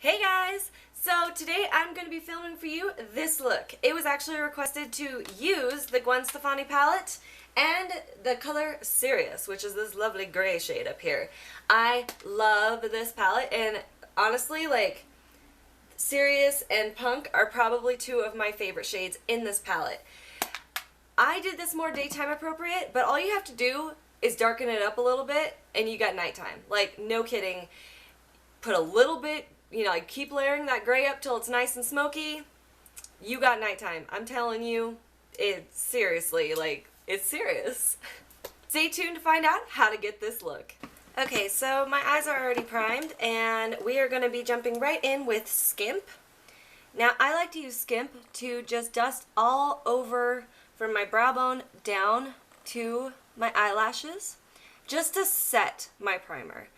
Hey guys! So today I'm going to be filming for you this look. It was actually requested to use the Gwen Stefani palette and the color Serious, which is this lovely gray shade up here. I love this palette, and honestly, like, Serious and Punk are probably two of my favorite shades in this palette. I did this more daytime appropriate, but all you have to do is darken it up a little bit and you got nighttime. Like, no kidding. Put a little bit, like keep layering that gray up till it's nice and smoky. You got nighttime. I'm telling you, it's seriously, like, it's serious. Stay tuned to find out how to get this look. Okay, so my eyes are already primed and we are going to be jumping right in with Skimp. Now, I like to use Skimp to just dust all over from my brow bone down to my eyelashes, just to set my primer.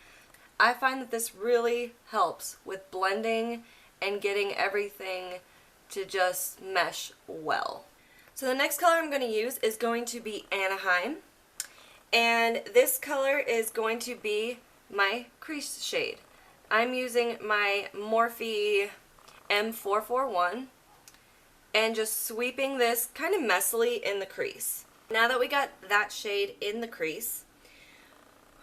I find that this really helps with blending and getting everything to just mesh well. So the next color I'm going to use is going to be Anaheim, and this color is going to be my crease shade. I'm using my Morphe M441 and just sweeping this kind of messily in the crease. Now that we got that shade in the crease,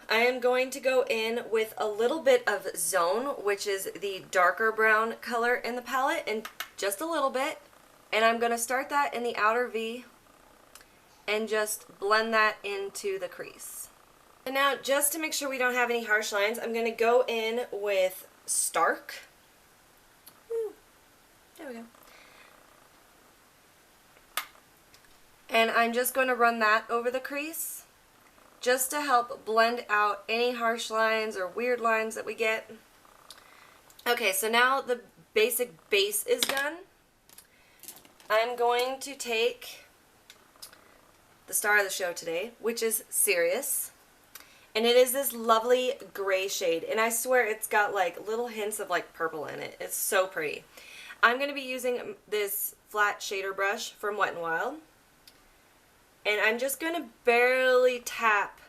I am going to go in with a little bit of Zone, which is the darker brown color in the palette, and just a little bit. And I'm going to start that in the outer V and just blend that into the crease. And now, just to make sure we don't have any harsh lines, I'm going to go in with Stark. Woo. There we go. And I'm just going to run that over the crease just to help blend out any harsh lines or weird lines that we get. Okay, so now the basic base is done. I'm going to take the star of the show today, which is Serious. And it is this lovely gray shade. And I swear it's got like little hints of like purple in it. It's so pretty. I'm going to be using this flat shader brush from Wet n Wild. And I'm just going to barely tap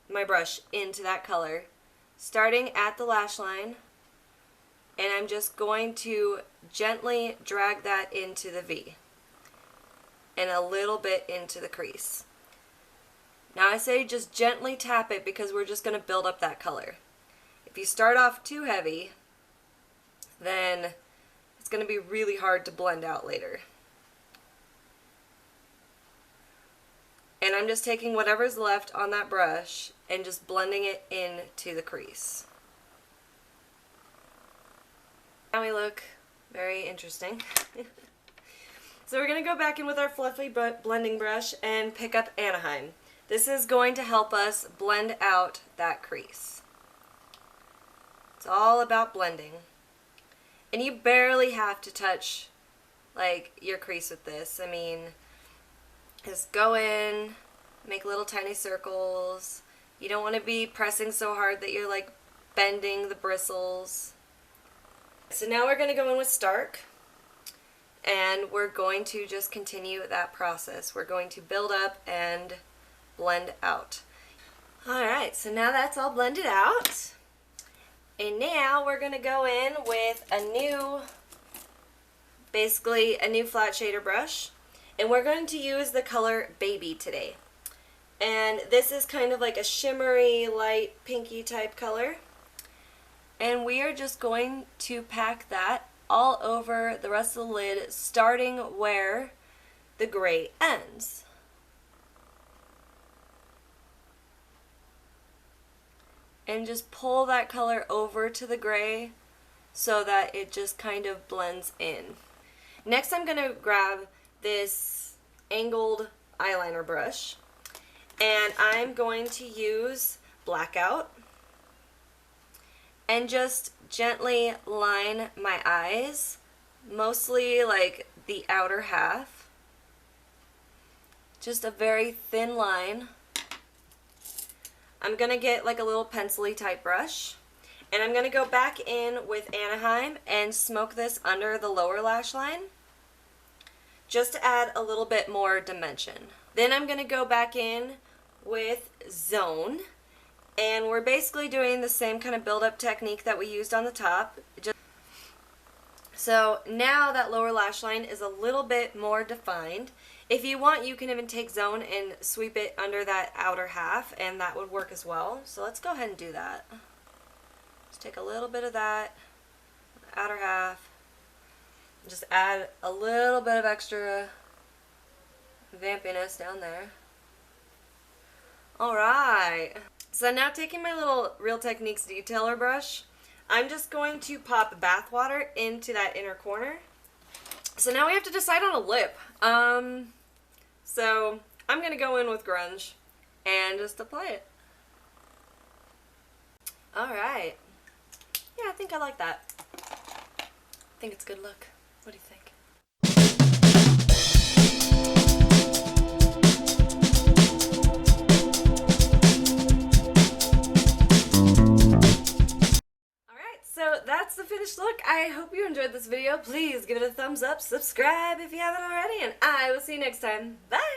my brush into that color, starting at the lash line, and I'm just going to gently drag that into the V and a little bit into the crease. Now I say just gently tap it because we're just going to build up that color. If you start off too heavy, then it's going to be really hard to blend out later. And I'm just taking whatever's left on that brush and just blending it into the crease. Now we look very interesting. So we're going to go back in with our fluffy blending brush and pick up Anaheim. This is going to help us blend out that crease. It's all about blending. And you barely have to touch like your crease with this. I mean, just go in, make little tiny circles. You don't want to be pressing so hard that you're like bending the bristles. So now we're going to go in with Stark, and we're going to just continue that process. We're going to build up and blend out. Alright, so now that's all blended out. And now we're going to go in with basically a new flat shader brush. And we're going to use the color Baby today. And this is kind of like a shimmery, light, pinky type color. And we are just going to pack that all over the rest of the lid, starting where the gray ends. And just pull that color over to the gray so that it just kind of blends in. Next, I'm going to grab this angled eyeliner brush, and I'm going to use Blackout and just gently line my eyes, mostly like the outer half. Just a very thin line. I'm going to get like a little pencil-y type brush, and I'm going to go back in with Anaheim and smoke this under the lower lash line, just to add a little bit more dimension. Then I'm going to go back in with Zone, and we're basically doing the same kind of build-up technique that we used on the top. So now that lower lash line is a little bit more defined. If you want, you can even take zone and sweep it under that outer half, and that would work as well. So let's go ahead and do that. Let's take a little bit of that outer half, just add a little bit of extra vampiness down there. Alright, so now taking my little Real Techniques detailer brush, I'm just going to pop bath water into that inner corner. So now we have to decide on a lip. So I'm going to go in with Grunge and just apply it. Alright. Yeah, I think I like that. I think it's a good look. What do you think? So that's the finished look. I hope you enjoyed this video. Please give it a thumbs up, subscribe if you haven't already, and I will see you next time. Bye!